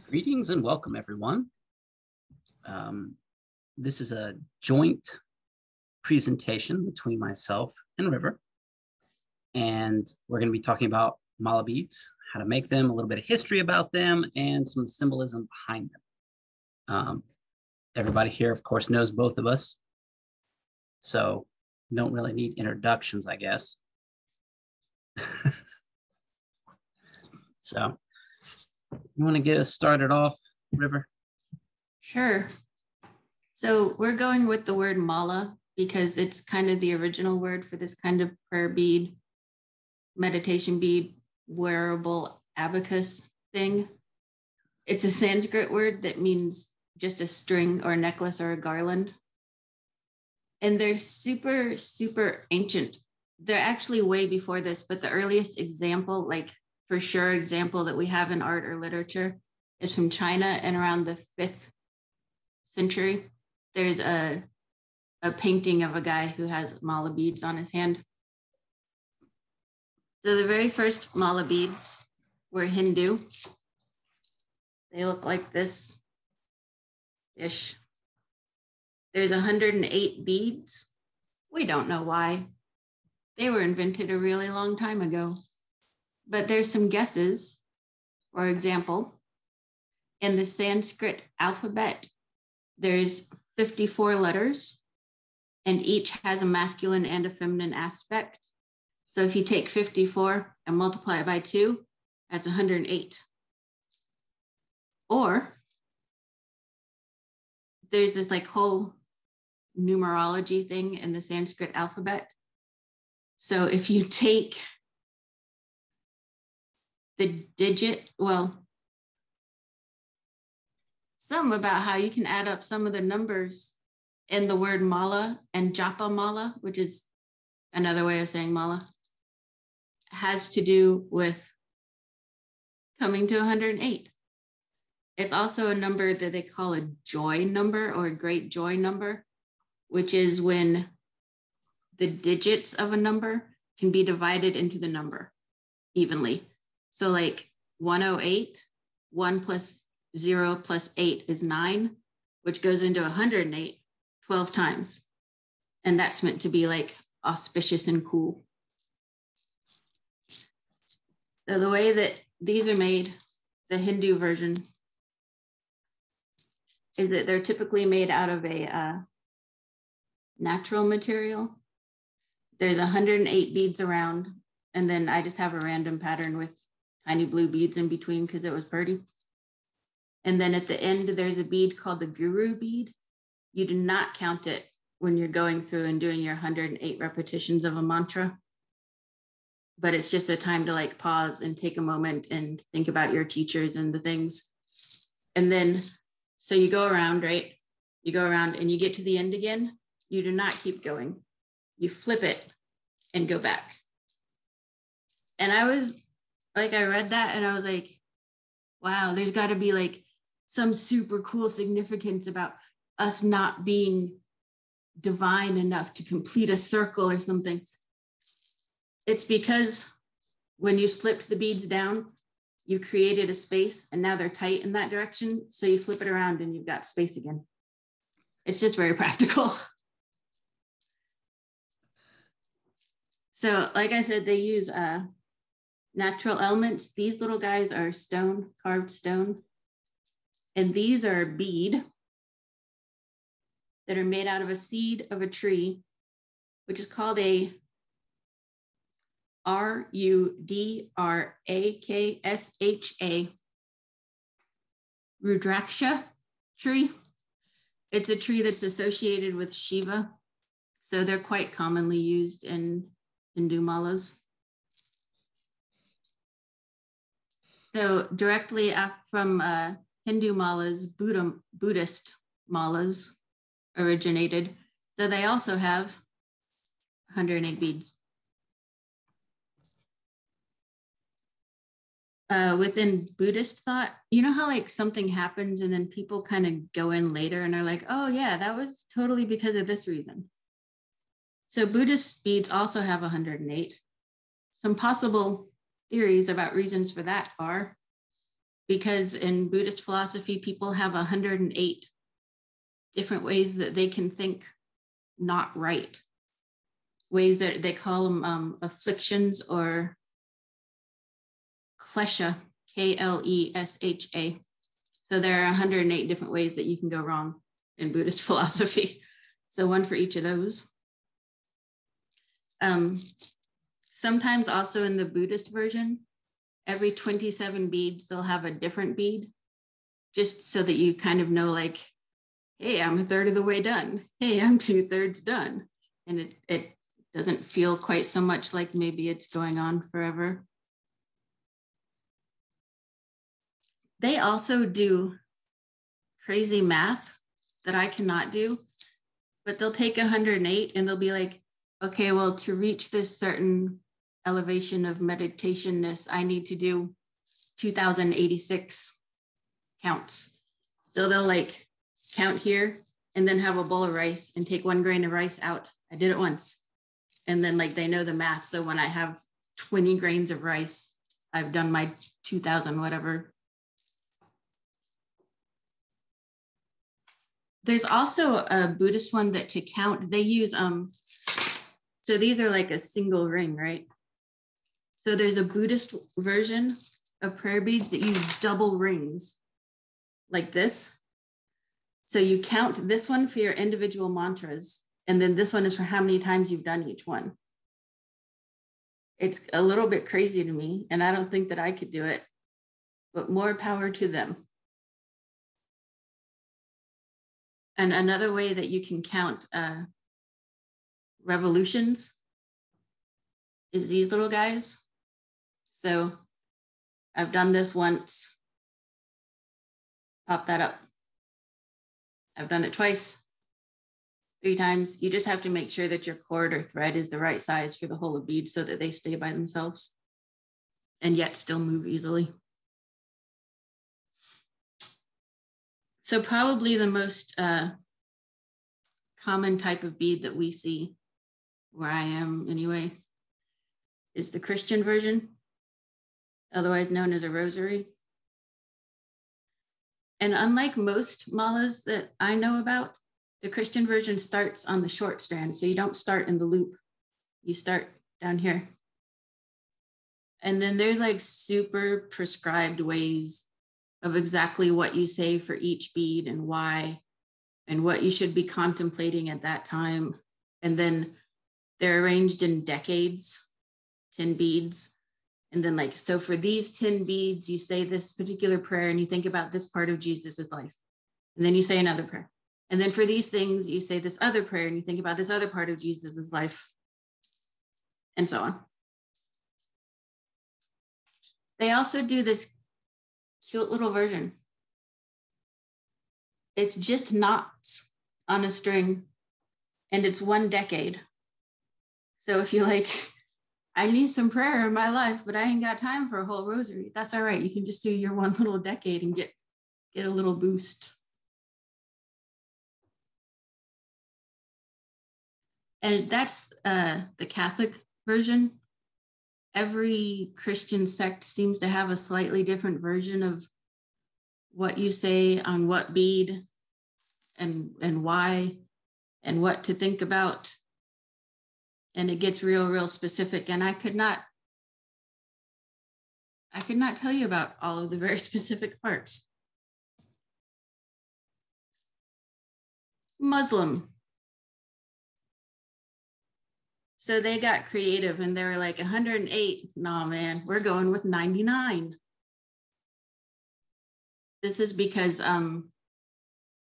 Greetings and welcome, everyone. This is a joint presentation between myself and River, and we're going to be talking about mala beads, how to make them, a little bit of history about them, and some symbolism behind them. Everybody here, of course, knows both of us, so don't really need introductions, I guess. So, you want to get us started off, River? Sure. So we're going with the word mala because it's kind of the original word for this kind of prayer bead, meditation bead, wearable abacus thing. It's a Sanskrit word that means just a string or a necklace or a garland. And they're super, super ancient. They're actually way before this, but the earliest example, like for sure example that we have in art or literature is from China and around the 5th century. There's a painting of a guy who has mala beads on his hand. So the very first mala beads were Hindu. They look like this-ish. There's 108 beads. We don't know why. They were invented a really long time ago. But there's some guesses. For example, in the Sanskrit alphabet, there's 54 letters, and each has a masculine and a feminine aspect. So if you take 54 and multiply it by 2, that's 108. Or there's this like whole numerology thing in the Sanskrit alphabet. So if you take the digit, some about how you can add up some of the numbers in the word mala and japa mala, which is another way of saying mala, has to do with coming to 108. It's also a number that they call a joy number or a great joy number, which is when the digits of a number can be divided into the number evenly. So like 108, 1 plus 0 plus 8 is 9, which goes into 108 12 times. And that's meant to be like auspicious and cool. So the way that these are made, the Hindu version, is that they're typically made out of a natural material. There's 108 beads around, and then I just have a random pattern with tiny blue beads in between because it was pretty. And then at the end, there's a bead called the guru bead. You do not count it when you're going through and doing your 108 repetitions of a mantra. But it's just a time to like pause and take a moment and think about your teachers and the things. And then, so you go around, right? You go around and you get to the end again. You do not keep going. You flip it and go back. And I read that and I was like, wow, there's got to be like some super cool significance about us not being divine enough to complete a circle or something. It's because when you slipped the beads down, you created a space and now they're tight in that direction. So you flip it around and you've got space again. It's just very practical. So like I said, they use natural elements. These little guys are stone, carved stone. And these are bead that are made out of a seed of a tree, which is called a Rudraksa, Rudraksha tree. It's a tree that's associated with Shiva. So they're quite commonly used in Hindu malas. So directly from Hindu malas, Buddhist malas originated. So they also have 108 beads. Within Buddhist thought, you know how like something happens and then people kind of go in later and are like, oh yeah, that was totally because of this reason. So Buddhist beads also have 108. Some possible theories about reasons for that are because in Buddhist philosophy, people have 108 different ways that they can think not right. Ways that they call them afflictions or klesha, Klesha. So there are 108 different ways that you can go wrong in Buddhist philosophy. So one for each of those. Sometimes also in the Buddhist version, every 27 beads, they'll have a different bead, just so that you kind of know, like, hey, I'm a third of the way done. Hey, I'm 2/3 done. And it doesn't feel quite so much like maybe it's going on forever. They also do crazy math that I cannot do, but they'll take 108 and they'll be like, okay, well, to reach this certain elevation of meditationness, I need to do 2086 counts. So they'll like count here and then have a bowl of rice and take 1 grain of rice out. I did it once. And then like they know the math. So when I have 20 grains of rice, I've done my 2000 whatever. There's also a Buddhist one that to count, they use, so these are like a single ring, right? So there's a Buddhist version of prayer beads that use double rings like this. So you count this one for your individual mantras, and then this one is for how many times you've done each one. It's a little bit crazy to me, and I don't think that I could do it, but more power to them. And another way that you can count revolutions is these little guys. So I've done this once. Pop that up. I've done it twice, 3 times. You just have to make sure that your cord or thread is the right size for the whole of beads so that they stay by themselves and yet still move easily. So probably the most common type of bead that we see, where I am anyway, is the Christian version, otherwise known as a rosary. And unlike most malas that I know about, the Christian version starts on the short strand. So you don't start in the loop, you start down here. And then there's like super prescribed ways of exactly what you say for each bead and why, and what you should be contemplating at that time. And then they're arranged in decades, 10 beads. And then like, so for these 10 beads, you say this particular prayer and you think about this part of Jesus's life. And then you say another prayer. And then for these things, you say this other prayer and you think about this other part of Jesus's life, and so on. They also do this cute little version. It's just knots on a string, and it's 1 decade. So if you're like, I need some prayer in my life, but I ain't got time for a whole rosary, that's all right. You can just do your 1 little decade and get a little boost. And that's the Catholic version. Every Christian sect seems to have a slightly different version of what you say on what bead and why and what to think about. And it gets real specific. And I could not tell you about all of the very specific parts. Muslim. So they got creative and they were like 108. Nah, man, we're going with 99. This is because the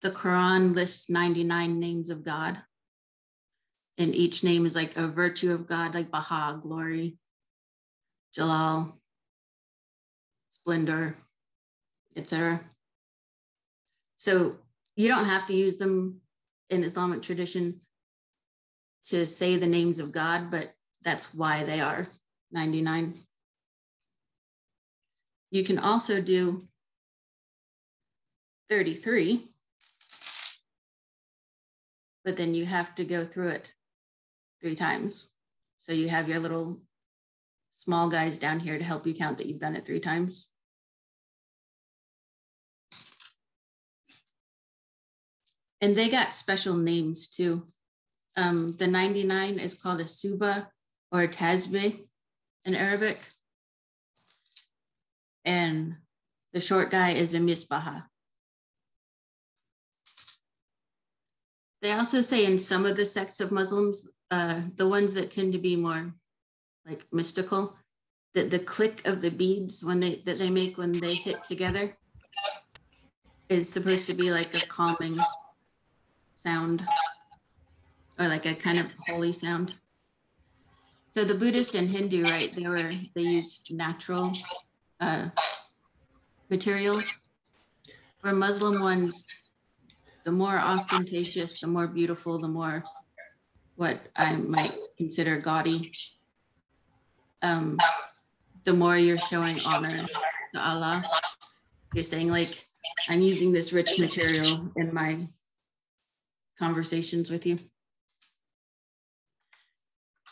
Quran lists 99 names of God. And each name is like a virtue of God, like Baha, glory, Jalal, splendor, etc. So you don't have to use them in Islamic tradition to say the names of God, but that's why they are 99. You can also do 33, but then you have to go through it 3 times. So you have your little small guys down here to help you count that you've done it 3 times. And they got special names too. The 99 is called a suba or a tasbih in Arabic. And the short guy is a misbaha. They also say in some of the sects of Muslims, the ones that tend to be more like mystical, that the click of the beads that they make when they hit together is supposed to be like a calming sound, or like a kind of holy sound. So the Buddhist and Hindu, right, they use natural materials. For Muslim ones, the more ostentatious, the more beautiful, the more what I might consider gaudy, the more you're showing honor to Allah. You're saying like, I'm using this rich material in my conversations with you.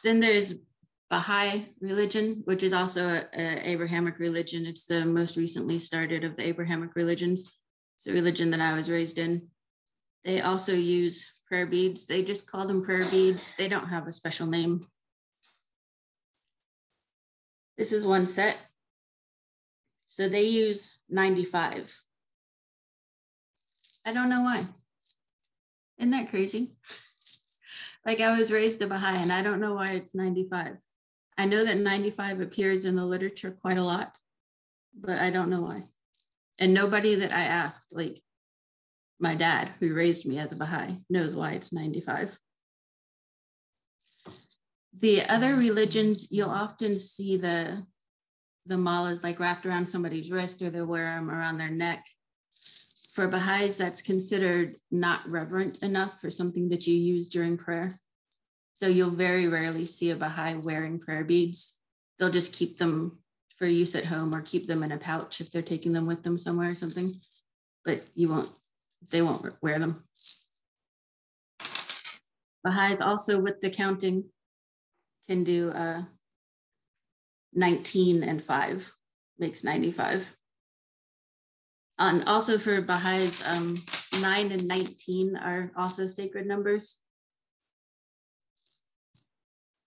Then there's Baha'i religion, which is also an Abrahamic religion. It's the most recently started of the Abrahamic religions. It's a religion that I was raised in. They also use prayer beads. They just call them prayer beads. They don't have a special name. This is one set. So they use 95. I don't know why. Isn't that crazy? Like, I was raised a Baha'i and I don't know why it's 95. I know that 95 appears in the literature quite a lot, but I don't know why. And nobody that I asked, like my dad, who raised me as a Baha'i, knows why it's 95. The other religions, you'll often see the malas like wrapped around somebody's wrist, or they'll wear them around their neck. For Baha'is, that's considered not reverent enough for something that you use during prayer. So you'll very rarely see a Baha'i wearing prayer beads. They'll just keep them for use at home, or keep them in a pouch if they're taking them with them somewhere or something, but they won't wear them. Baha'is also, with the counting, can do 19 and 5 makes 95. And also for Baha'is, 9 and 19 are also sacred numbers.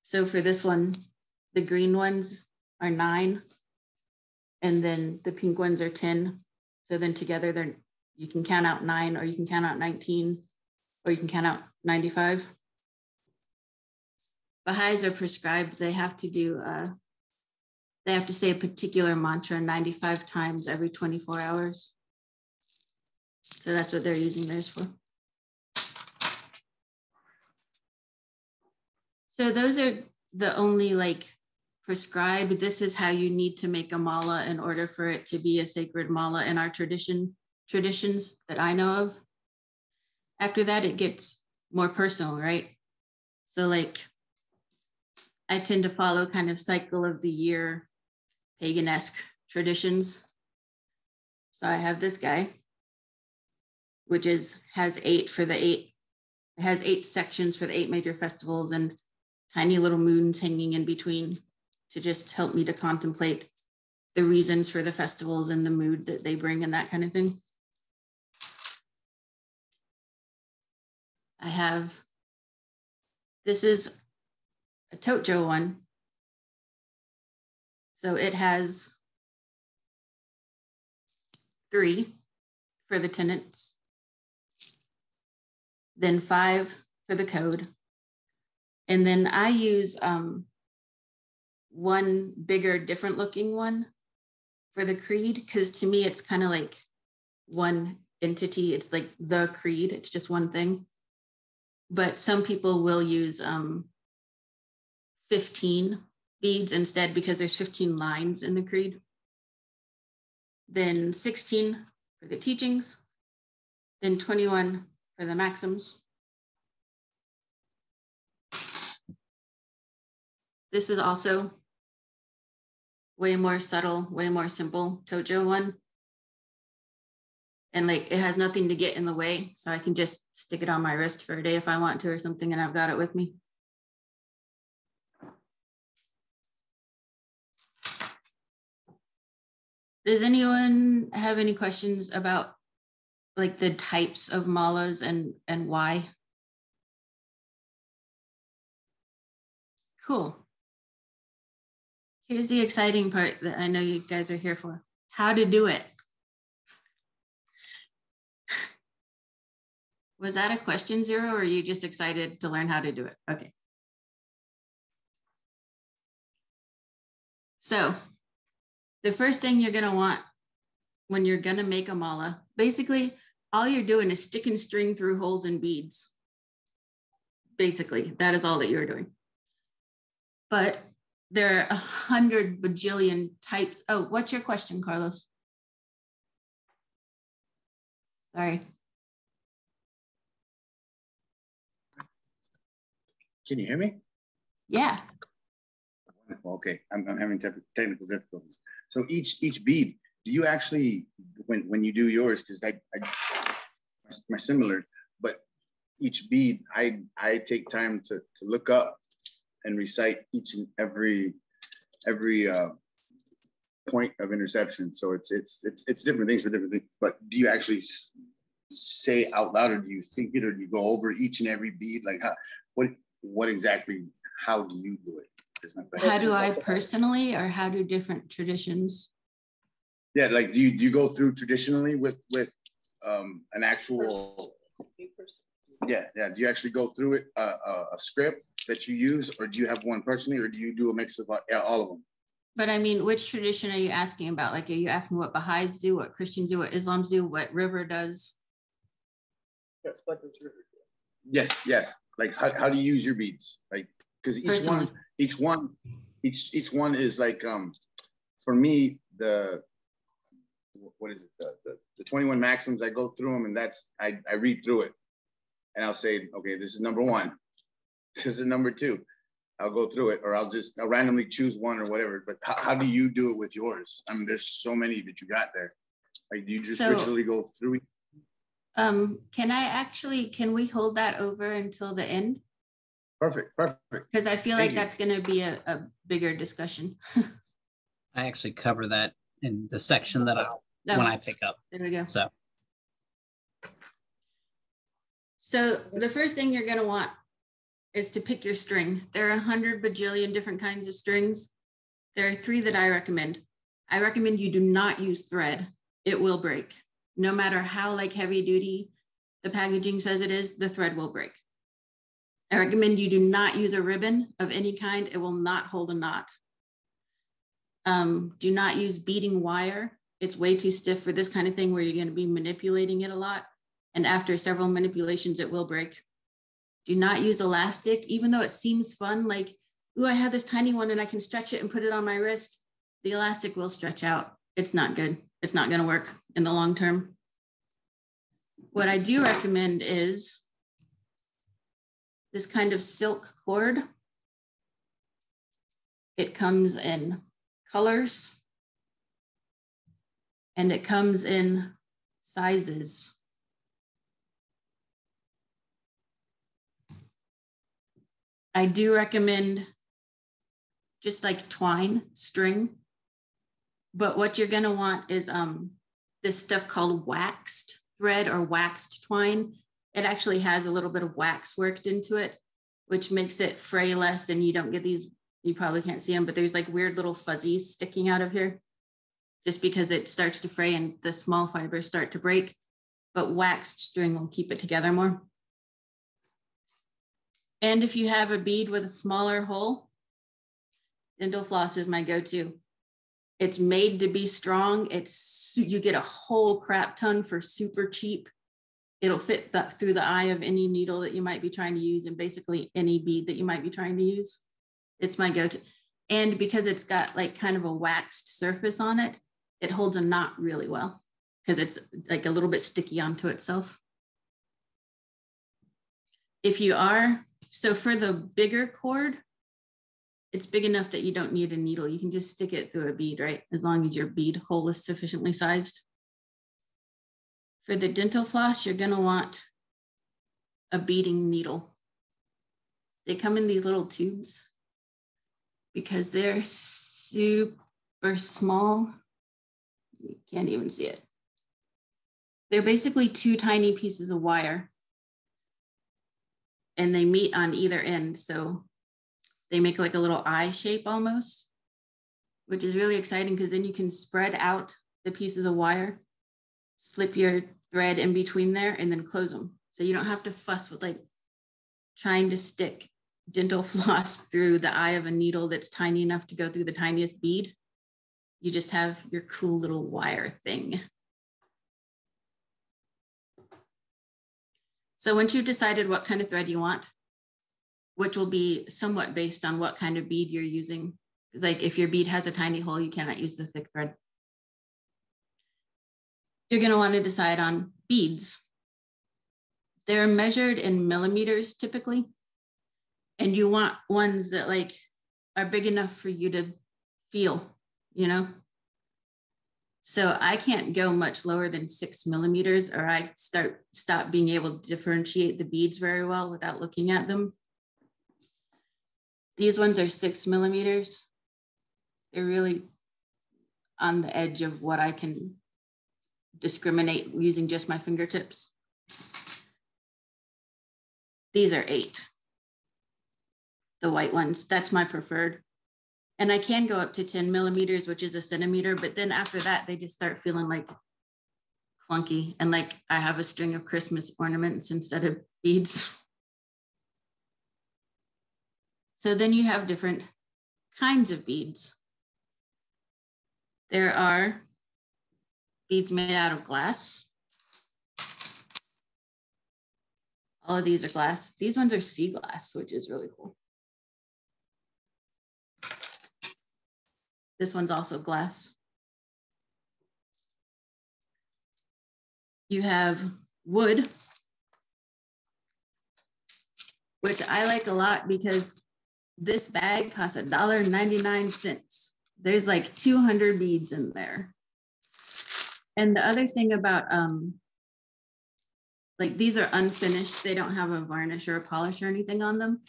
So for this one, the green ones are 9, and then the pink ones are 10. So then together, you can count out 9, or you can count out 19, or you can count out 95. Baha'is are prescribed. They have to say a particular mantra 95 times every 24 hours. So that's what they're using theirs for. So those are the only like prescribed. This is how you need to make a mala in order for it to be a sacred mala in our traditions that I know of. After that, it gets more personal, right? So like, I tend to follow kind of cycle of the year, pagan-esque traditions. So I have this guy, which has 8 sections for the 8 major festivals, and tiny little moons hanging in between to just help me to contemplate the reasons for the festivals and the mood that they bring and that kind of thing. This is a Tojo one. So it has 3 for the tenets, then 5 for the code. And then I use one bigger, different looking one for the creed, because to me, it's kind of like one entity. It's like the creed, it's just one thing. But some people will use 15 beads instead, because there's 15 lines in the creed. Then 16 for the teachings, then 21 for the maxims. This is also way more subtle, way more simple Tojo one. And like, it has nothing to get in the way, so I can just stick it on my wrist for a day if I want to or something, and I've got it with me. Does anyone have any questions about like the types of malas and why? Cool. Here's the exciting part that I know you guys are here for. How to do it. Was that a question, Zero, or are you just excited to learn how to do it? Okay. So the first thing you're gonna want when you're gonna make a mala, basically all you're doing is sticking string through holes in beads. Basically, that is all that you're doing. But there are 100 bajillion types. Oh, what's your question, Carlos? Sorry. Can you hear me? Yeah. Wonderful. Okay, I'm having technical difficulties. So each bead, do you actually, when you do yours, because my similar, but each bead, I take time to look up and recite each and every point of interception. So it's different things for different things. But do you actually say out loud, or do you think it, or do you go over each and every bead? Like what exactly? How do you do it? Is my question. How do I personally, or how do different traditions? Yeah, like do you go through traditionally with an actual? Yeah. Do you actually go through it a script that you use, or do you have one personally, or do you do a mix of all of them? But I mean, which tradition are you asking about? Like, are you asking what Baha'is do, what Christians do, what Islams do, what River does? Yes, what does River do? Yes. Like, how do you use your beads? Like, because each one is like, for me, what is it? The 21 maxims, I go through them, and I read through it, and I'll say, okay, this is number one. This is number two. I'll go through it, or I'll randomly choose one or whatever. But how do you do it with yours? I mean, there's so many that you got there. Like, do you just ritually go through it? Can we hold that over until the end? Perfect. Because I feel like that's going to be a bigger discussion. I actually cover that in the section that when I pick up. There we go. So the first thing you're going to want is to pick your string. There are 100 bajillion different kinds of strings. There are 3 that I recommend. I recommend you do not use thread. It will break. No matter how heavy duty the packaging says it is, the thread will break. I recommend you do not use a ribbon of any kind. It will not hold a knot. Do not use beading wire. It's way too stiff for this kind of thing where you're going to be manipulating it a lot. And after several manipulations, it will break. Do not use elastic, even though it seems fun, like, ooh, I have this tiny one and I can stretch it and put it on my wrist. The elastic will stretch out. It's not good. It's not going to work in the long term. What I do recommend is this kind of silk cord. It comes in colors and it comes in sizes. I do recommend just like twine string, but what you're gonna want is this stuff called waxed thread or waxed twine. It actually has a little bit of wax worked into it, which makes it fray less, and you don't get these, you probably can't see them, but there's like weird little fuzzies sticking out of here just because it starts to fray and the small fibers start to break, but waxed string will keep it together more. And if you have a bead with a smaller hole, dental floss is my go-to. It's made to be strong. You get a whole crap ton for super cheap. It'll fit through the eye of any needle that you might be trying to use, and basically any bead that you might be trying to use. It's my go-to. And because it's got like kind of a waxed surface on it, it holds a knot really well because it's like a little bit sticky onto itself. So for the bigger cord, it's big enough that you don't need a needle. You can just stick it through a bead, right? As long as your bead hole is sufficiently sized. For the dental floss, you're gonna want a beading needle. They come in these little tubes because they're super small. You can't even see it. They're basically two tiny pieces of wire, and they meet on either end. So they make like a little eye shape almost, which is really exciting because then you can spread out the pieces of wire, slip your thread in between there, and then close them. So you don't have to fuss with like trying to stick dental floss through the eye of a needle that's tiny enough to go through the tiniest bead. You just have your cool little wire thing. So once you've decided what kind of thread you want, which will be somewhat based on what kind of bead you're using. Like if your bead has a tiny hole, you cannot use the thick thread. You're going to want to decide on beads. They're measured in millimeters typically, and you want ones that like are big enough for you to feel, you know? So I can't go much lower than 6 millimeters, or I stop being able to differentiate the beads very well without looking at them. These ones are 6 millimeters. They're really on the edge of what I can discriminate using just my fingertips. These are 8, the white ones. That's my preferred. And I can go up to 10 millimeters, which is a centimeter, but then after that, they just start feeling like clunky and like I have a string of Christmas ornaments instead of beads. So then you have different kinds of beads. There are beads made out of glass. All of these are glass. These ones are sea glass, which is really cool. This one's also glass. You have wood, which I like a lot because this bag costs $1.99. There's like 200 beads in there. And the other thing about, like these are unfinished. They don't have a varnish or a polish or anything on them.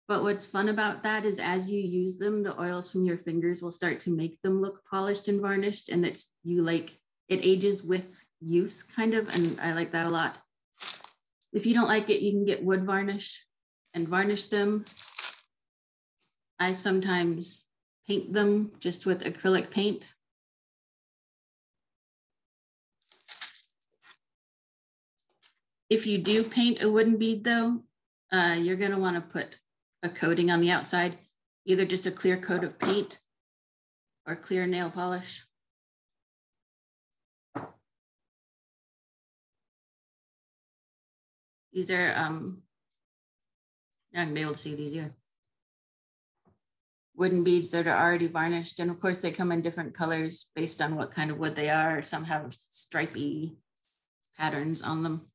But what's fun about that is as you use them, the oils from your fingers will start to make them look polished and varnished. And it ages with use kind of, and I like that a lot. If you don't like it, you can get wood varnish and varnish them. I sometimes paint them just with acrylic paint. If you do paint a wooden bead though, you're gonna wanna put a coating on the outside, either just a clear coat of paint or clear nail polish. These are, you're not gonna be able to see these here. Wooden beads that are already varnished. And of course they come in different colors based on what kind of wood they are. Some have stripy patterns on them.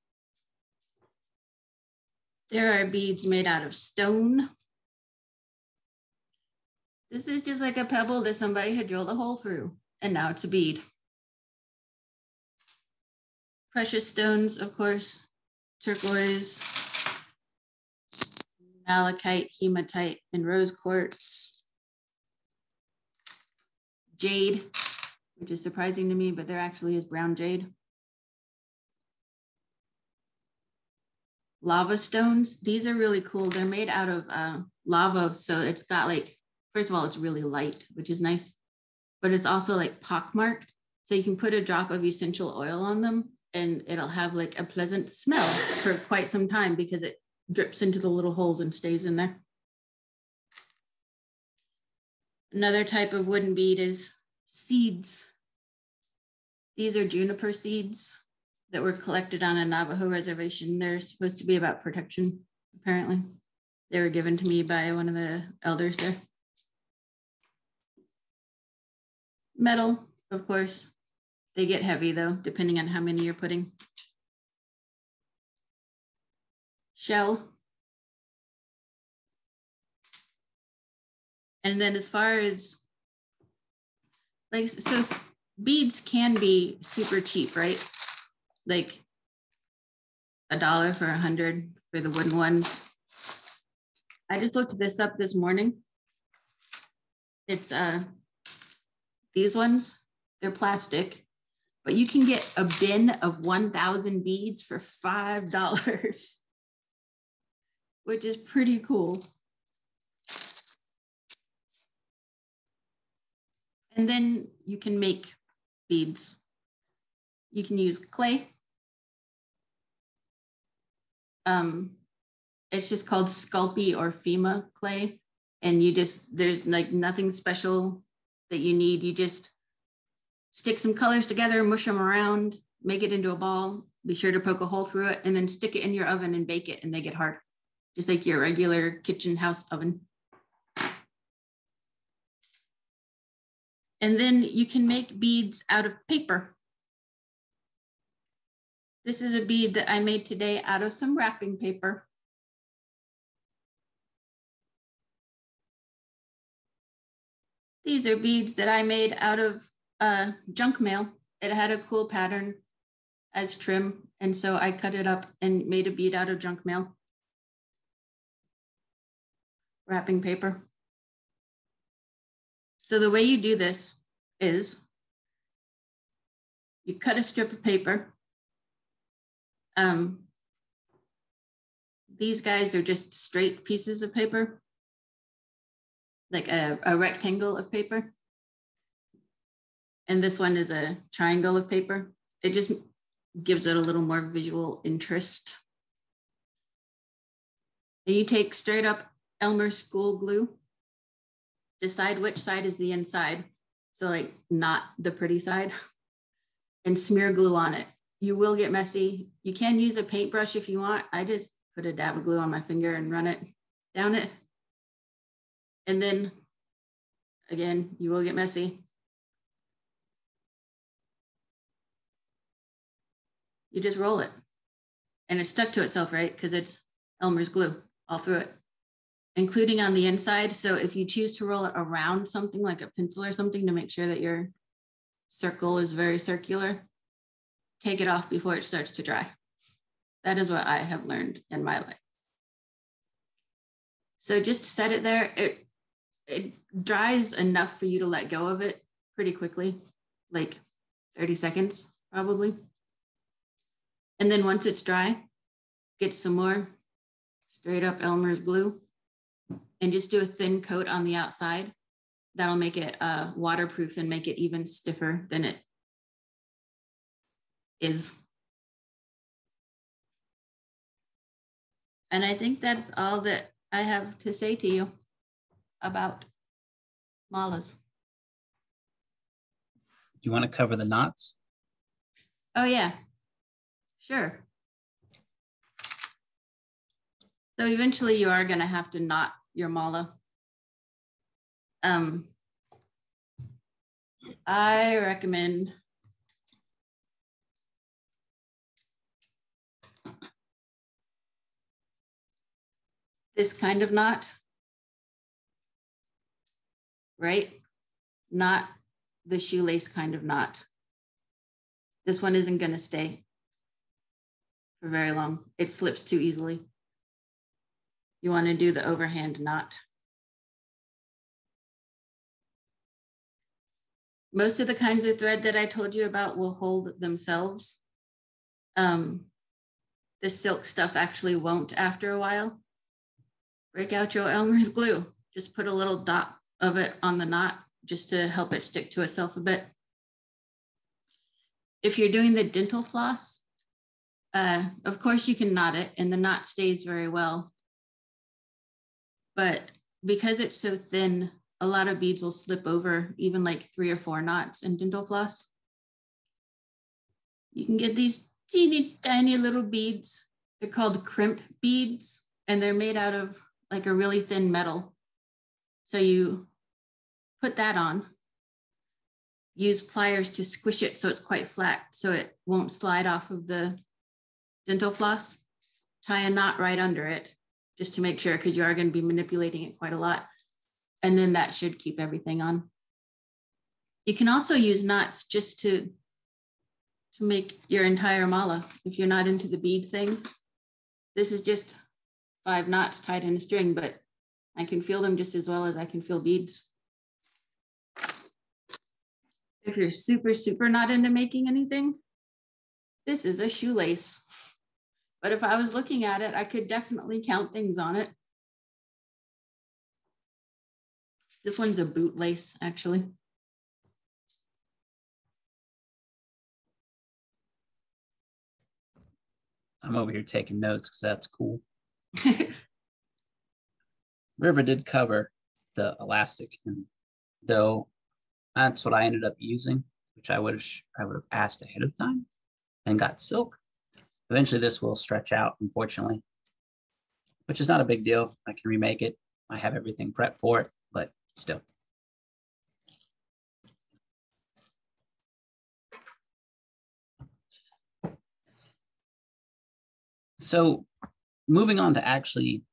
There are beads made out of stone. This is just like a pebble that somebody had drilled a hole through, and now it's a bead. Precious stones, of course, turquoise, malachite, hematite, and rose quartz. Jade, which is surprising to me, but there actually is brown jade. Lava stones, these are really cool. They're made out of lava, so it's got like, first of all, it's really light, which is nice, but it's also like pockmarked. So you can put a drop of essential oil on them and it'll have like a pleasant smell for quite some time because it drips into the little holes and stays in there. Another type of wooden bead is seeds. These are juniper seeds that were collected on a Navajo reservation. They're supposed to be about protection, apparently. They were given to me by one of the elders there. Metal, of course. They get heavy though, depending on how many you're putting. Shell. And then as far as, like, so beads can be super cheap, right? Like $1 for 100 for the wooden ones. I just looked this up this morning. It's these ones, they're plastic, but you can get a bin of 1,000 beads for $5, which is pretty cool. And then you can make beads. You can use clay. It's just called Sculpey or FEMA clay. And there's like nothing special that you need. You just stick some colors together, mush them around, make it into a ball, be sure to poke a hole through it, and then stick it in your oven and bake it, and they get hard. Just like your regular kitchen house oven. And then you can make beads out of paper. This is a bead that I made today out of some wrapping paper. These are beads that I made out of junk mail. It had a cool pattern as trim, and so I cut it up and made a bead out of junk mail. Wrapping paper. So the way you do this is you cut a strip of paper. These guys are just straight pieces of paper, like a rectangle of paper. And this one is a triangle of paper. It just gives it a little more visual interest. And you take straight up Elmer's school glue, decide which side is the inside, so like not the pretty side, and smear glue on it. You will get messy. You can use a paintbrush if you want. I just put a dab of glue on my finger and run it down it. And then again, you will get messy. You just roll it. And it's stuck to itself, right? Because it's Elmer's glue all through it, including on the inside. So if you choose to roll it around something like a pencil or something to make sure that your circle is very circular, take it off before it starts to dry. That is what I have learned in my life. So just set it there. It dries enough for you to let go of it pretty quickly, like 30 seconds probably. And then once it's dry, get some more straight up Elmer's glue and just do a thin coat on the outside. That'll make it waterproof and make it even stiffer than it is. And I think that's all that I have to say to you about malas. Do you want to cover the knots? Oh yeah, sure. So eventually you are gonna have to knot your mala. I recommend this kind of knot, right? Not the shoelace kind of knot. This one isn't gonna stay for very long. It slips too easily. You wanna do the overhand knot. Most of the kinds of thread that I told you about will hold themselves. The silk stuff actually won't after a while. Break out your Elmer's glue. Just put a little dot of it on the knot just to help it stick to itself a bit. If you're doing the dental floss, of course you can knot it and the knot stays very well. But because it's so thin, a lot of beads will slip over, even like 3 or 4 knots in dental floss. You can get these teeny tiny little beads. They're called crimp beads, and they're made out of like a really thin metal. So you put that on, use pliers to squish it so it's quite flat so it won't slide off of the dental floss, tie a knot right under it just to make sure, because you are going to be manipulating it quite a lot. And then that should keep everything on. You can also use knots just to make your entire mala. If you're not into the bead thing, this is just 5 knots tied in a string, but I can feel them just as well as I can feel beads. If you're super, super not into making anything, this is a shoelace. But if I was looking at it, I could definitely count things on it. This one's a boot lace, actually. I'm over here taking notes because that's cool. River did cover the elastic, and though that's what I ended up using, which I would have asked ahead of time and got silk. Eventually this will stretch out, unfortunately, which is not a big deal. I can remake it. I have everything prepped for it, but still. So moving on to actually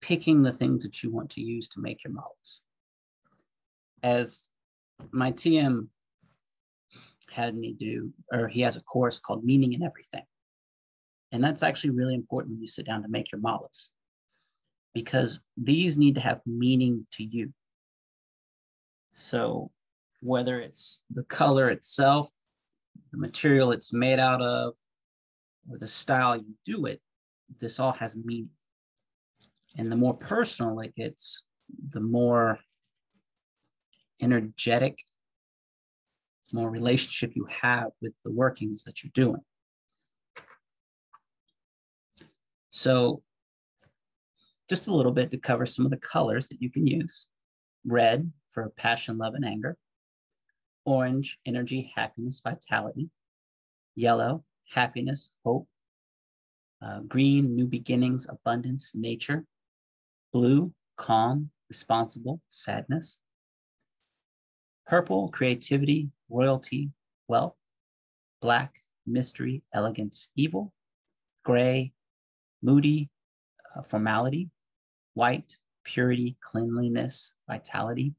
picking the things that you want to use to make your models. As my TM had me do, or he has a course called Meaning in Everything. And that's actually really important when you sit down to make your models, because these need to have meaning to you. So whether it's the color itself, the material it's made out of, or the style you do it, this all has meaning. And the more personal it gets, the more energetic, more relationship you have with the workings that you're doing. So just a little bit to cover some of the colors that you can use. Red for passion, love, and anger. Orange, energy, happiness, vitality. Yellow, happiness, hope. Green, new beginnings, abundance, nature. Blue, calm, responsible, sadness. Purple, creativity, royalty, wealth. Black, mystery, elegance, evil. Gray, moody, formality. White, purity, cleanliness, vitality.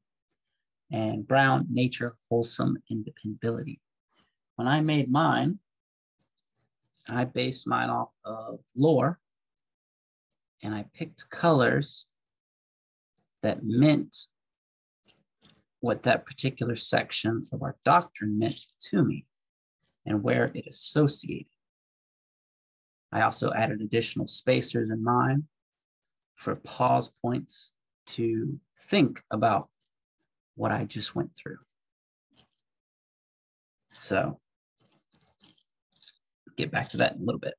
And brown, nature, wholesome, and dependability. When I made mine, I based mine off of lore, and I picked colors that meant what that particular section of our doctrine meant to me and where it associated. I also added additional spacers in mine for pause points to think about what I just went through. So get back to that in a little bit.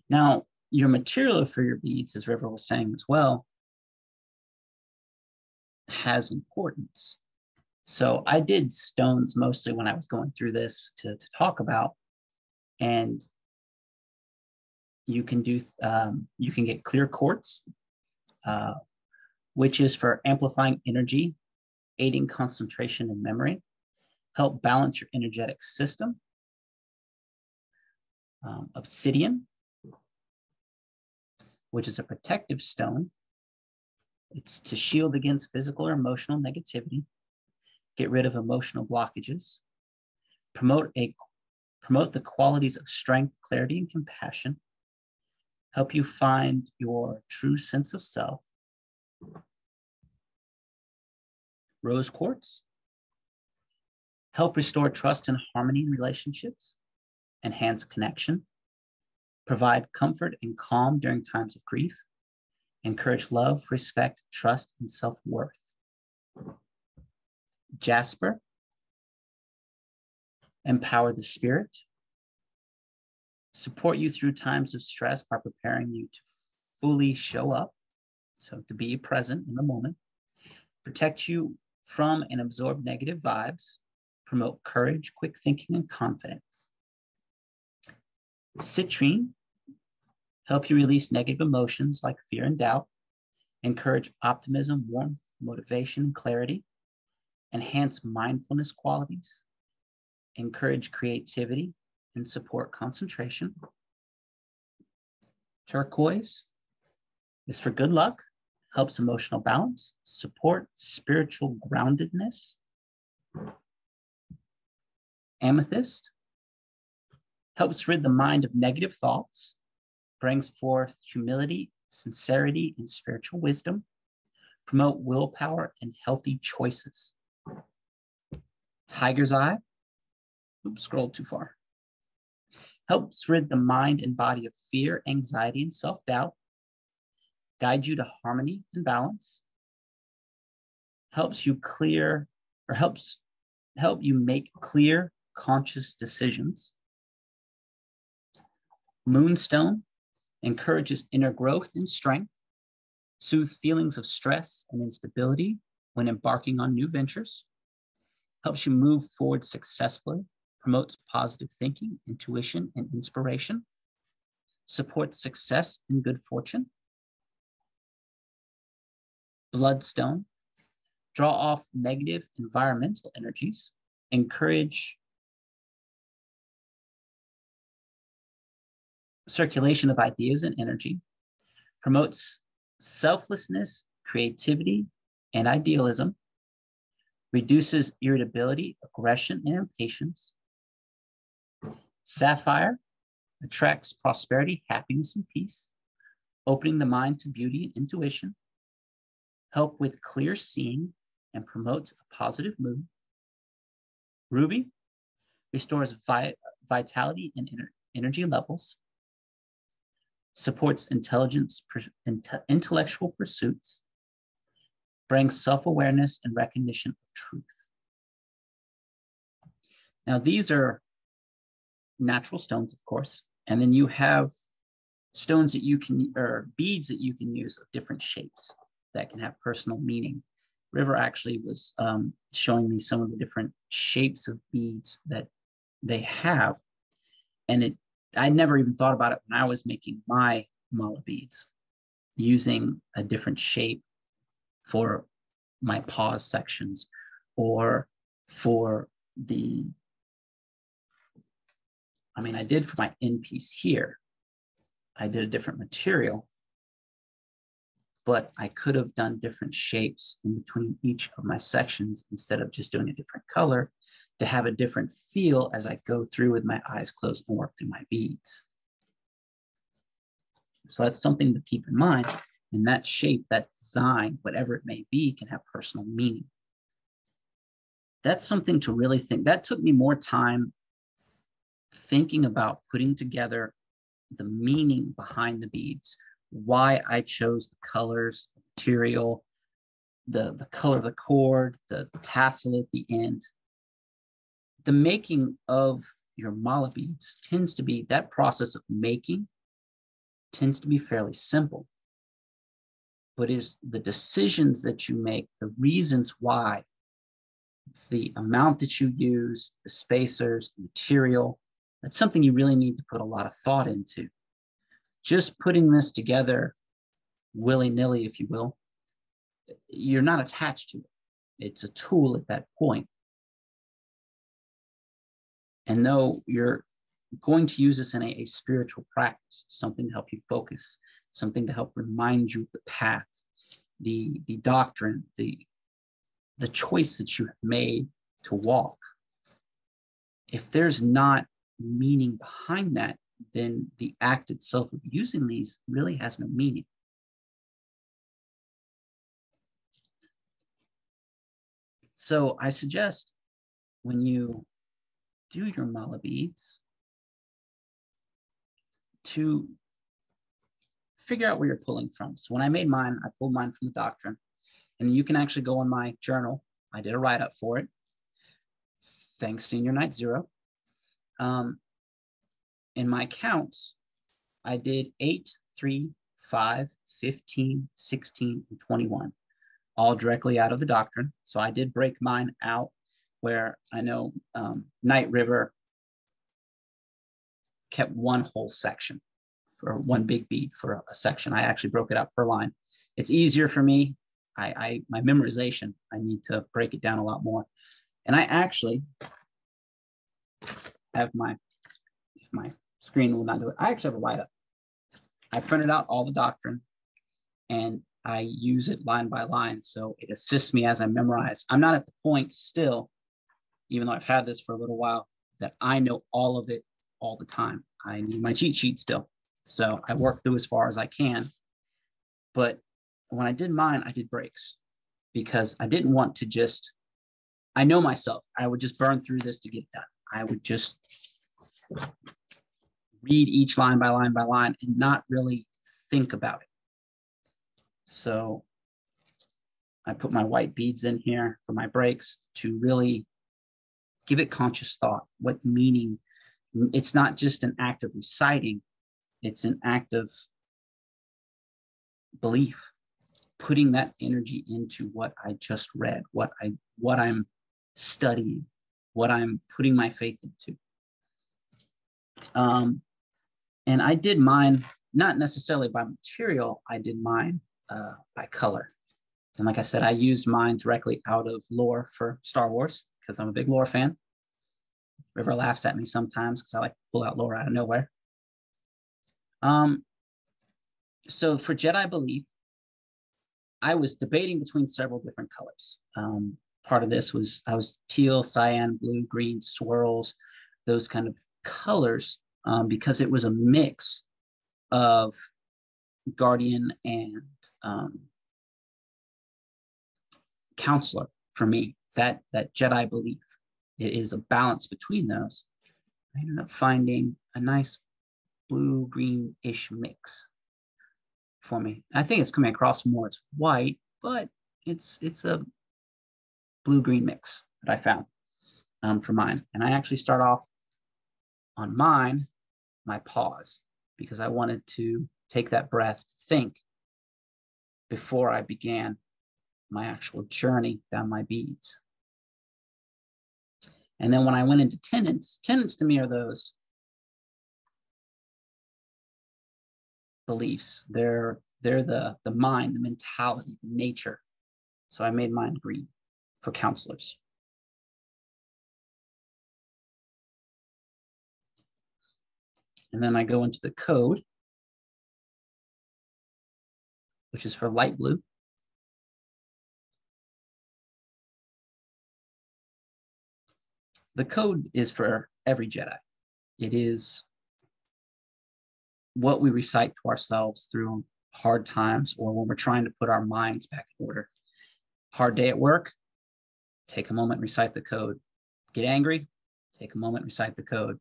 Now, your material for your beads, as River was saying as well, has importance. So I did stones mostly when I was going through this to talk about, and you can do you can get clear quartz, which is for amplifying energy, aiding concentration and memory, help balance your energetic system. Obsidian, which is a protective stone. It's to shield against physical or emotional negativity, get rid of emotional blockages, promote the qualities of strength, clarity, and compassion, help you find your true sense of self. Rose quartz, help restore trust and harmony in relationships, enhance connection, provide comfort and calm during times of grief, encourage love, respect, trust, and self-worth. Jasper, empower the spirit, support you through times of stress by preparing you to fully show up, so to be present in the moment, protect you from and absorb negative vibes, promote courage, quick thinking, and confidence. Citrine, help you release negative emotions like fear and doubt, encourage optimism, warmth, motivation, and clarity, enhance mindfulness qualities, encourage creativity, and support concentration. Turquoise is for good luck, helps emotional balance, support spiritual groundedness. Amethyst helps rid the mind of negative thoughts, brings forth humility, sincerity, and spiritual wisdom, promote willpower and healthy choices. Tiger's eye. Oops, scrolled too far. Helps rid the mind and body of fear, anxiety, and self-doubt. Guide you to harmony and balance. Helps you clear, or help you make clear, conscious decisions. Moonstone encourages inner growth and strength, soothes feelings of stress and instability when embarking on new ventures, helps you move forward successfully, promotes positive thinking, intuition, and inspiration, supports success and good fortune. Bloodstone, draw off negative environmental energies, encourage circulation of ideas and energy, promotes selflessness, creativity, and idealism, reduces irritability, aggression, and impatience. Sapphire attracts prosperity, happiness, and peace, opening the mind to beauty and intuition, help with clear seeing, and promotes a positive mood. Ruby restores vitality and energy levels, supports intellectual pursuits, brings self-awareness and recognition of truth. Now, these are natural stones, of course, and then you have stones that you can, or beads that you can use of different shapes that can have personal meaning. River actually was showing me some of the different shapes of beads that they have, and I never even thought about it when I was making my mala beads, using a different shape for my pause sections, or for the, I did for my end piece here, I did a different material, but I could have done different shapes in between each of my sections instead of just doing a different color to have a different feel as I go through with my eyes closed and work through my beads. So that's something to keep in mind. And that shape, that design, whatever it may be, can have personal meaning. That's something to really think. That took me more time thinking about putting together the meaning behind the beads, why I chose the colors, the material, the color of the cord, the tassel at the end. The making of your mala beads tends to be, that process of making tends to be fairly simple. But is the decisions that you make, the reasons why, the amount that you use, the spacers, the material, that's something you really need to put a lot of thought into. Just putting this together willy-nilly, if you will, you're not attached to it. It's a tool at that point. And though you're going to use this in a spiritual practice, something to help you focus, something to help remind you of the path, the doctrine, the choice that you have made to walk. If there's not meaning behind that, then the act itself of using these really has no meaning. So I suggest when you do your mala beads to figure out where you're pulling from. So when I made mine, I pulled mine from the doctrine, and you can actually go on my journal. I did a write-up for it. Thanks, Senior Night Zero. In my counts, I did 8, 3, 5, 15, 16, and 21, all directly out of the doctrine. So I did break mine out where I know Night River kept one whole section for one big bead for a section. I actually broke it up per line. It's easier for me. My memorization, I need to break it down a lot more. And I actually have my screen will not do it. I actually have a write-up. I printed out all the doctrine and I use it line by line. So it assists me as I memorize. I'm not at the point still, even though I've had this for a little while, that I know all of it all the time. I need my cheat sheet still. So I work through as far as I can. But when I did mine, I did breaks because I didn't want to just I know myself. I would just burn through this to get it done. I would just read each line by line by line and not really think about it. So I put my white beads in here for my breaks to really give it conscious thought. What meaning? It's not just an act of reciting, it's an act of belief, putting that energy into what I just read, what I'm studying, what I'm putting my faith into. And I did mine, not necessarily by material, I did mine by color. And like I said, I used mine directly out of lore for Star Wars because I'm a big lore fan. River laughs at me sometimes because I like to pull out lore out of nowhere. So for Jedi belief, I was debating between several different colors. Part of this was I was teal, cyan, blue, green, swirls, those kind of colors, because it was a mix of guardian and counselor for me. That Jedi belief, it is a balance between those. I ended up finding a nice blue green-ish mix for me. I think it's coming across more as white, but it's a blue green mix that I found for mine. And I actually start off on mine, my pause, because I wanted to take that breath to think before I began my actual journey down my beads. And then when I went into tenets to me are those beliefs. They're the mind, the mentality, the nature. So I made mine green for counselors. And then I go into the code, which is for light blue. The code is for every Jedi. It is what we recite to ourselves through hard times or when we're trying to put our minds back in order. Hard day at work, take a moment, recite the code. Get angry, take a moment, recite the code.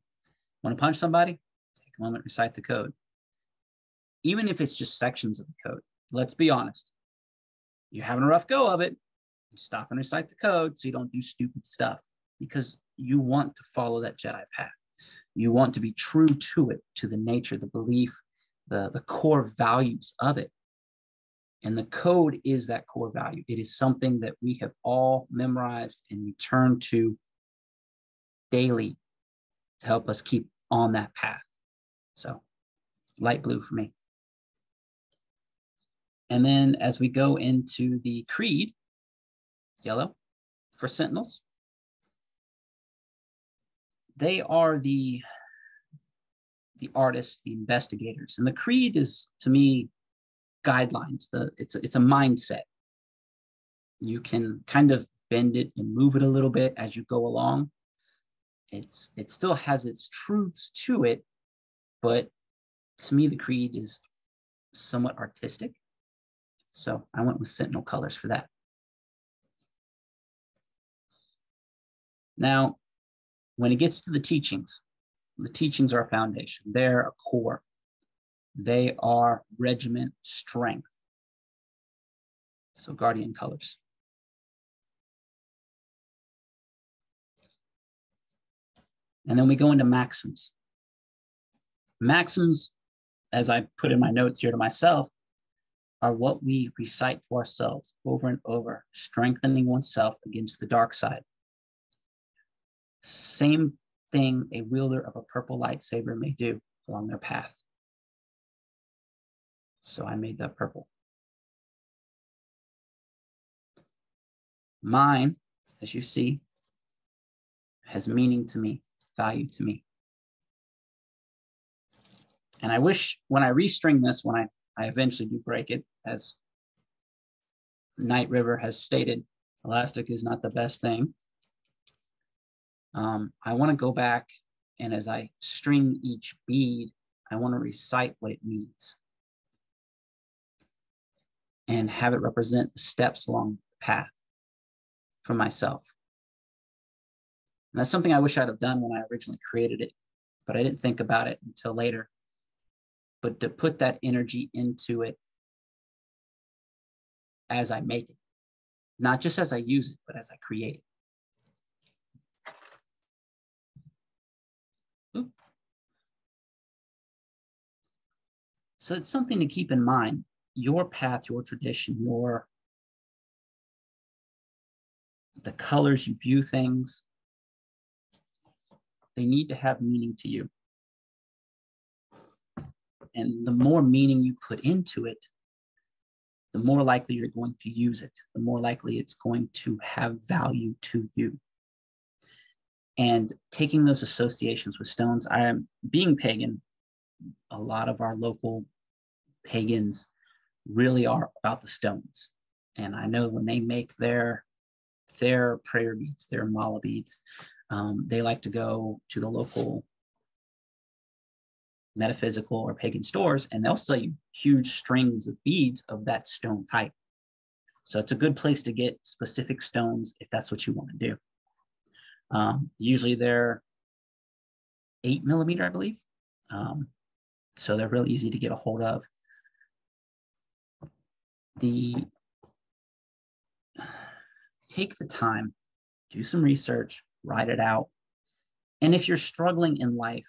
Want to punch somebody? Take a moment, recite the code. Even if it's just sections of the code, let's be honest. You're having a rough go of it, you stop and recite the code so you don't do stupid stuff because you want to follow that Jedi path. You want to be true to it, to the nature, the belief, the core values of it. And the code is that core value. It is something that we have all memorized and we turn to daily to help us keep on that path. So light blue for me. And then as we go into the creed, yellow for sentinels. They are the artists, the investigators. And the creed is, to me, guidelines. It's a mindset. You can kind of bend it and move it a little bit as you go along. It still has its truths to it, but to me, the creed is somewhat artistic. So I went with Sentinel colors for that. Now, when it gets to the teachings are a foundation. They're a core. They are regiment strength. So guardian colors. And then we go into maxims. Maxims, as I put in my notes here to myself, are what we recite to ourselves over and over, strengthening oneself against the dark side. Same thing a wielder of a purple lightsaber may do along their path. So I made that purple. Mine, as you see, has meaning to me, value to me. And I wish when I restring this, when I eventually do break it, as Night River has stated, elastic is not the best thing. I want to go back, and as I string each bead, I want to recite what it means and have it represent the steps along the path for myself. And that's something I wish I'd have done when I originally created it, but I didn't think about it until later. But to put that energy into it as I make it, not just as I use it, but as I create it. Ooh. So it's something to keep in mind. Your path, your tradition, the colors you view things, they need to have meaning to you. And the more meaning you put into it, the more likely you're going to use it, the more likely it's going to have value to you. And taking those associations with stones, I am being pagan. A lot of our local pagans really are about the stones. And I know when they make their prayer beads, their mala beads, they like to go to the local metaphysical or pagan stores, and they'll sell you huge strings of beads of that stone type. So it's a good place to get specific stones if that's what you want to do. Usually they're 8mm, I believe. So they're real easy to get a hold of. Take the time, do some research, write it out. And if you're struggling in life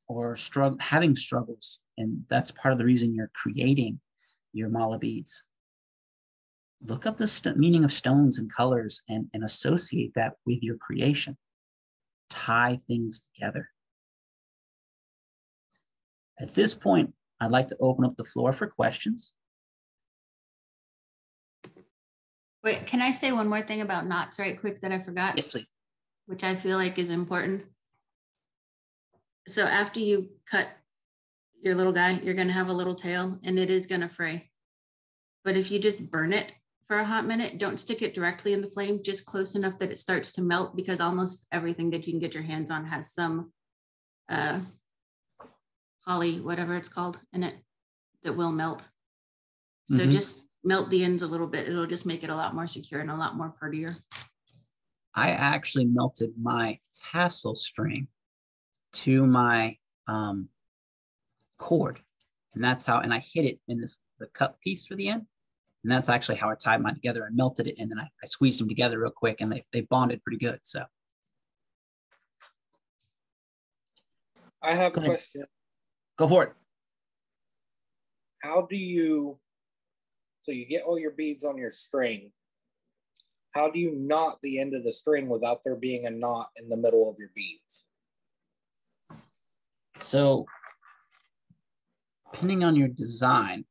or having struggles, and that's part of the reason you're creating your mala beads, look up the meaning of stones and colors and associate that with your creation. Tie things together. At this point, I'd like to open up the floor for questions. Wait, can I say one more thing about knots right quick that I forgot? Yes, please. Which I feel like is important. So after you cut your little guy, you're going to have a little tail and it is going to fray. But if you just burn it for a hot minute, don't stick it directly in the flame, just close enough that it starts to melt, because almost everything that you can get your hands on has some poly, whatever it's called, in it that will melt. So just melt the ends a little bit. It'll just make it a lot more secure and a lot more prettier. I actually melted my tassel string to my cord, and that's how, and I hid it in the cup piece for the end, and that's actually how I tied mine together. I melted it, and then I squeezed them together real quick, and they bonded pretty good. So I have a question. Go for it. How do you, so you get all your beads on your string, how do you knot the end of the string without there being a knot in the middle of your beads? So depending on your design,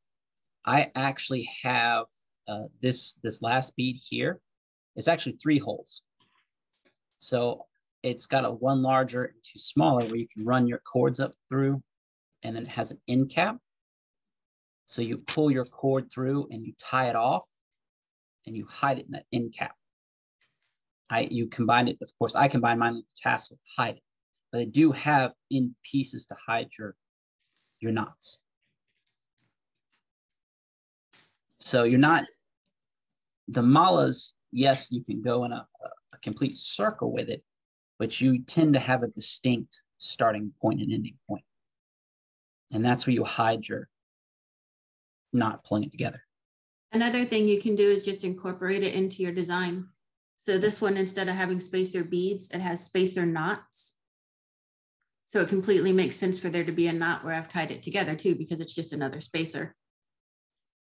I actually have this last bead here. It's actually 3 holes. So it's got a 1 larger and 2 smaller where you can run your cords up through, and then it has an end cap. So you pull your cord through and you tie it off and you hide it in that end cap. You combine it, of course, I combine mine with the tassel to hide it, but they do have end pieces to hide your knots. So you're not, the malas, yes, you can go in a complete circle with it, but you tend to have a distinct starting point and ending point. And that's where you hide your knot pulling it together. Another thing you can do is just incorporate it into your design. So this one, instead of having spacer beads, it has spacer knots. So it completely makes sense for there to be a knot where I've tied it together too, because it's just another spacer.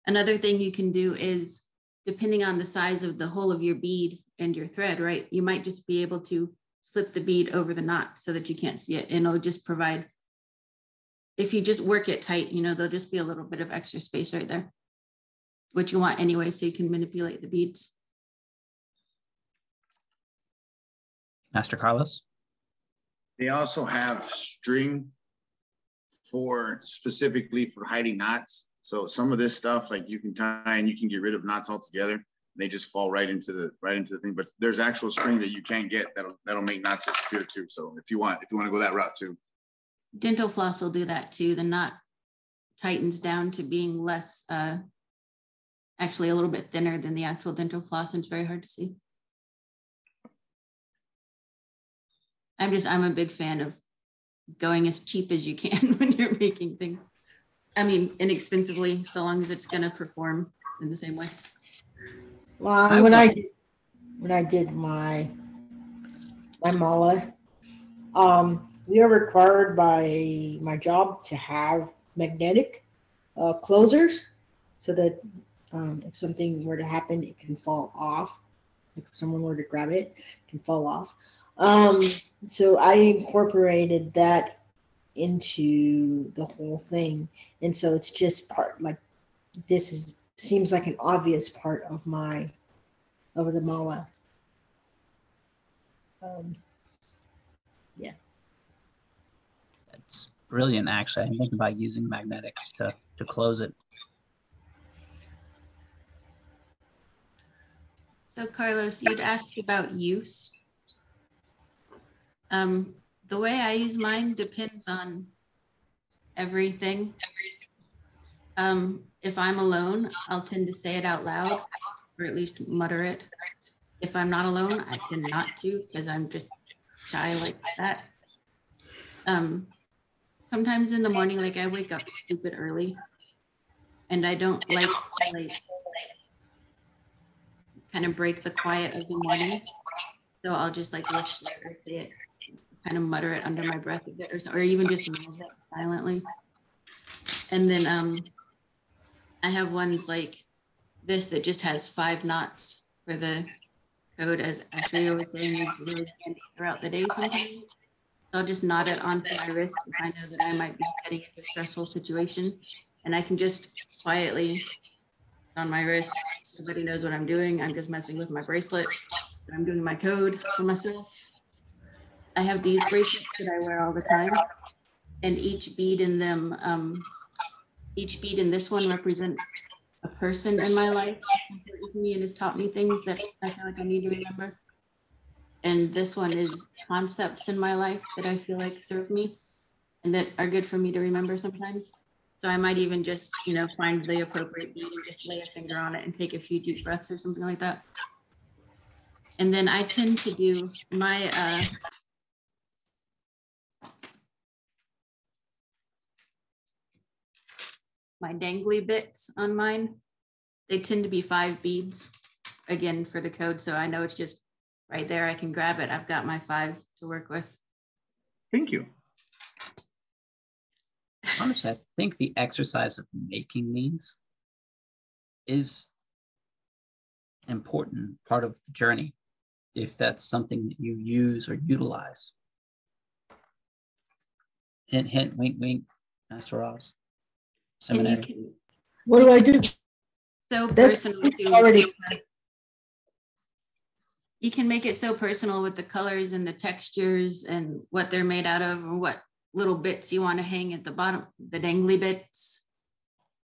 Another thing you can do is, depending on the size of the hole of your bead and your thread, right, you might just be able to slip the bead over the knot so that you can't see it. And it'll just provide, if you just work it tight, you know, there'll just be a little bit of extra space right there, which you want anyway, so you can manipulate the beads. Master Carlos? They also have string specifically for hiding knots. So some of this stuff, like you can tie and you can get rid of knots altogether. They just fall right into the thing. But there's actual string that you can get that'll make knots disappear too. So if you want to go that route too. Dental floss will do that too. The knot tightens down to being less, actually a little bit thinner than the actual dental floss, and it's very hard to see. I'm a big fan of going as cheap as you can when you're making things. I mean, inexpensively, so long as it's gonna perform in the same way. Well, when I did my mala, we are required by my job to have magnetic closers, so that if something were to happen, it can fall off. If someone were to grab it, it can fall off. So I incorporated that into the whole thing, and so it's just part, like, seems like an obvious part of the mala. Yeah. That's brilliant, actually. I didn't think about using magnetics to close it. So Carlos, you'd asked about use. The way I use mine depends on everything. If I'm alone, I'll tend to say it out loud, or at least mutter it. If I'm not alone, I tend not to, because I'm just shy like that. Sometimes in the morning, like I wake up stupid early, and I don't like to like kind of break the quiet of the morning. So I'll just like whisper it or say it, kind of mutter it under my breath a bit, or even just mouth it silently. And then I have ones like this that just has 5 knots for the code, as Ashria was saying, is really handy throughout the day sometimes. So I'll just knot it onto my wrist if I know that I might be heading into a stressful situation. And I can just quietly on my wrist, everybody knows what I'm doing. I'm just messing with my bracelet. I'm doing my code for myself. I have these bracelets that I wear all the time, and each bead in them, each bead in this one represents a person in my life important to me and has taught me things that I feel like I need to remember. And this one is concepts in my life that I feel like serve me and that are good for me to remember sometimes. So I might even just, find the appropriate bead and just lay a finger on it and take a few deep breaths or something like that. And then I tend to do my dangly bits on mine. They tend to be 5 beads, again, for the code. So I know it's just right there. I can grab it. I've got my 5 to work with. Thank you. Honestly, I think the exercise of making these is important part of the journey, if that's something that you use or utilize. Hint, hint, wink, wink, Master Oz. Seminary. What do I do? So That's personal too. already. You can make it so personal with the colors and the textures and what they're made out of, or what little bits you want to hang at the bottom, the dangly bits.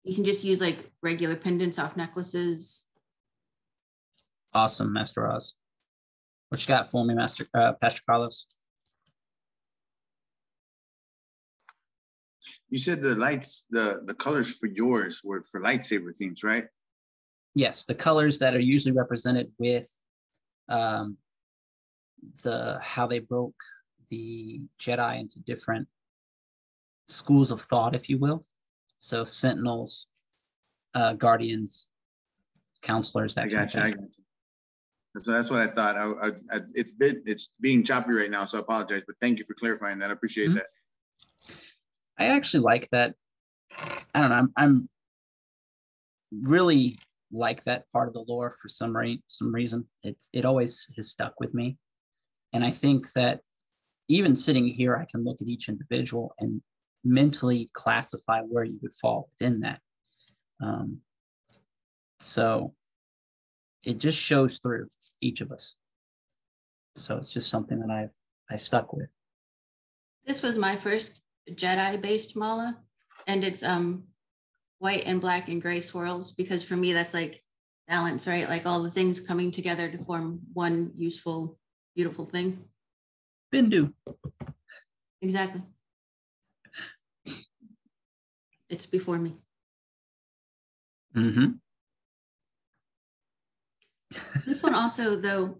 You can just use like regular pendants off necklaces. Awesome, Master Oz. What you got for me, Pastor Carlos? You said the lights, the colors for yours were for lightsaber themes, right? Yes, the colors that are usually represented with how they broke the Jedi into different schools of thought, if you will. So sentinels, guardians, counselors. I got you. So that's what I thought. It's being choppy right now, so I apologize. But thank you for clarifying that. I appreciate that. I actually like that. I don't know. I'm really like that part of the lore for some reason. It always has stuck with me, and I think that even sitting here, I can look at each individual and mentally classify where you would fall within that. So it just shows through each of us. So it's just something that I stuck with. This was my first Jedi-based mala, and it's white and black and gray swirls, because for me that's like balance, right? Like all the things coming together to form one useful, beautiful thing. Bindu. Exactly. It's before me. Mm-hmm. This one also, though,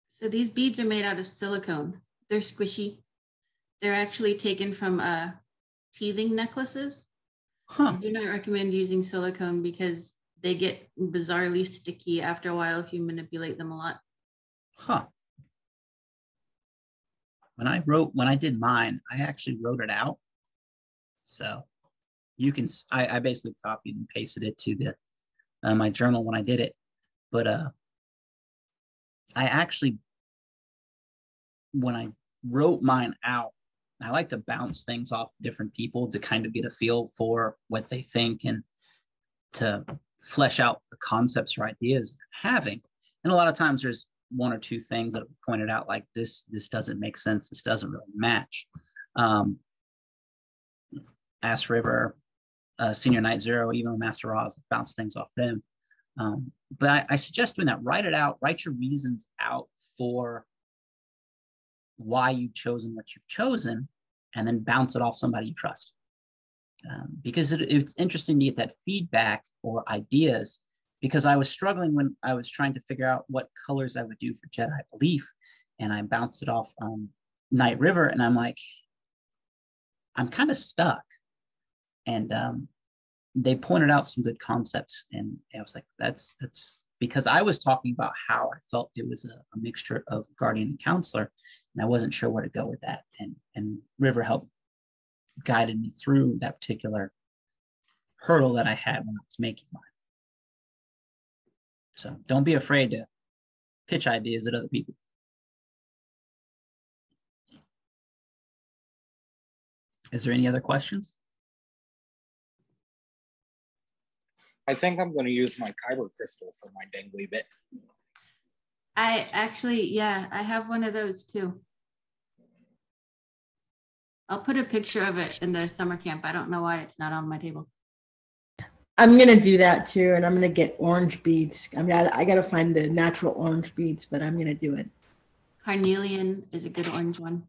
so these beads are made out of silicone, They're squishy. They're actually taken from teething necklaces. Huh. I do not recommend using silicone because they get bizarrely sticky after a while if you manipulate them a lot. Huh. When I did mine, I actually wrote it out. So you can, I basically copied and pasted it to the my journal when I did it. But I actually, when I wrote mine out, I like to bounce things off different people to kind of get a feel for what they think and to flesh out the concepts or ideas they're having. And a lot of times there's one or two things that are pointed out like this doesn't make sense. This doesn't really match. Ass River, Senior Night Zero, even Master Oz, bounce things off them. But I suggest doing that. Write it out. Write your reasons out for why you've chosen what you've chosen, and then bounce it off somebody you trust. Because it's interesting to get that feedback or ideas, because I was struggling when I was trying to figure out what colors I would do for Jedi Belief, and I bounced it off Night River, and I'm like, I'm kind of stuck. And they pointed out some good concepts, and I was like, that's because I was talking about how I felt it was a mixture of guardian and counselor, and I wasn't sure where to go with that. And River helped guided me through that particular hurdle that I had when I was making mine. So don't be afraid to pitch ideas at other people. Is there any other questions? I think I'm going to use my kyber crystal for my dangly bit. I actually, yeah, I have one of those too. I'll put a picture of it in the summer camp. I don't know why it's not on my table. I'm gonna do that too, and I'm gonna get orange beads. I mean, I gotta find the natural orange beads, but I'm gonna do it. Carnelian is a good orange one.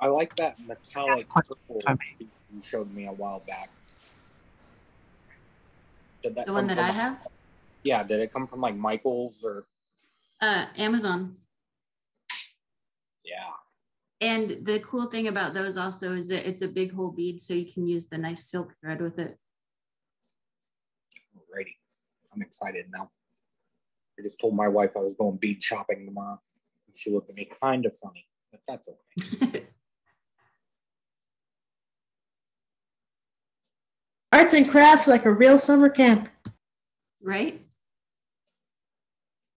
I like that metallic purple you showed me a while back. The one that I have? Yeah, did it come from like Michael's or? Amazon. Yeah. And the cool thing about those also is that it's a big whole bead, so you can use the nice silk thread with it. Alrighty. I'm excited now. I just told my wife I was going bead shopping tomorrow. She looked at me kind of funny, but that's okay. Arts and crafts like a real summer camp. Right?